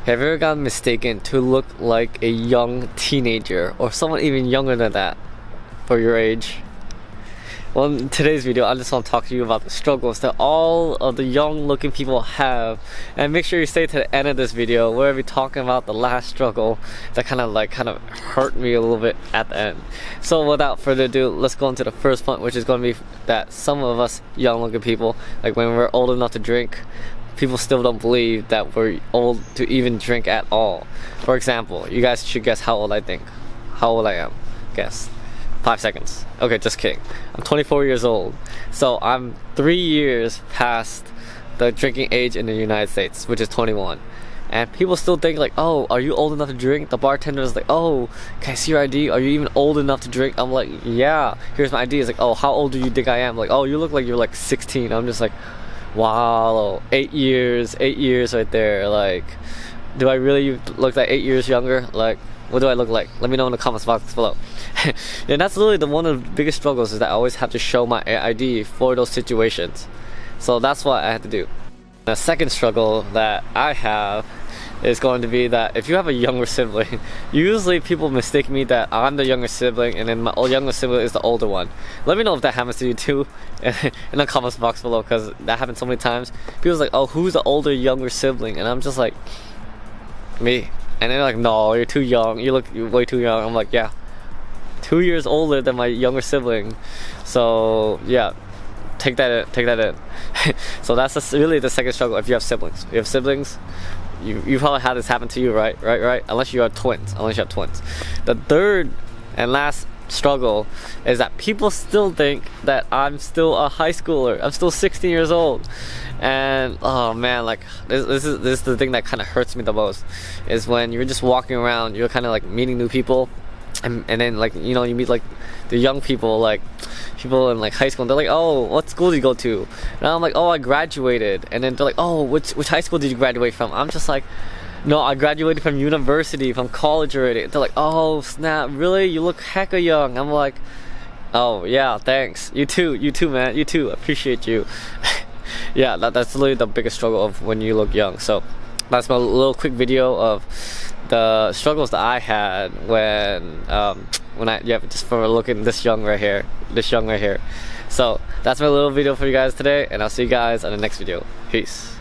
Have you ever gotten mistaken to look like a young teenager or someone even younger than that for your age? Well, in today's video, I just want to talk to you about the struggles that all of the young looking people have, and make sure you stay to the end of this video where we'll be talking about the last struggle that kind of hurt me a little bit at the end. So without further ado, let's go into the first point, which is going to be that some of us young looking people, like when we're old enough to drink, people still don't believe that we're old to even drink at all. For example, you guys should guess how old I think. How old I am. Guess. 5 seconds. Okay, just kidding. I'm 24 years old. So I'm 3 years past the drinking age in the United States, which is 21. And people still think like, oh, are you old enough to drink? The bartender is like, oh, can I see your ID? Are you even old enough to drink? I'm like, yeah, here's my ID. It's like, oh, how old do you think I am? Like, oh, you look like you're like 16. I'm just like, wow, 8 years right there. Like, do I really look like 8 years younger? Like, what do I look like? Let me know in the comments box below. And that's literally one of the biggest struggles, is that I always have to show my ID for those situations. So that's what I had to do. The second struggle that I have is going to be that if you have a younger sibling, usually people mistake me that I'm the younger sibling and then my younger sibling is the older one. Let me know if that happens to you too in the comments box below, because that happens so many times. People's like, oh, who's the older younger sibling? And I'm just like, me. And they're like, no, you're too young, you're way too young. I'm like, yeah, 2 years older than my younger sibling. So yeah, take that in. So that's really the second struggle. If you have siblings, you probably had this happen to you, right? Unless you have twins. The third and last struggle is that people still think that I'm still a high schooler. I'm still 16 years old. And oh man, like this is the thing that kind of hurts me the most, is when you're just walking around, you're kind of like meeting new people, and then, like, you know, you meet like the young people, like people in like high school, and they're like, oh, what school did you go to? And I'm like, oh, I graduated. And then they're like, oh, which high school did you graduate from? I'm just like, no, I graduated from university, from college already. They're like, oh snap, really? You look hecka young. I'm like, oh yeah, thanks. You too, man. You too. Appreciate you. Yeah, that's literally the biggest struggle of when you look young. So that's my little quick video of the struggles that I had when just for looking this young right here. So that's my little video for you guys today, and I'll see you guys on the next video. Peace.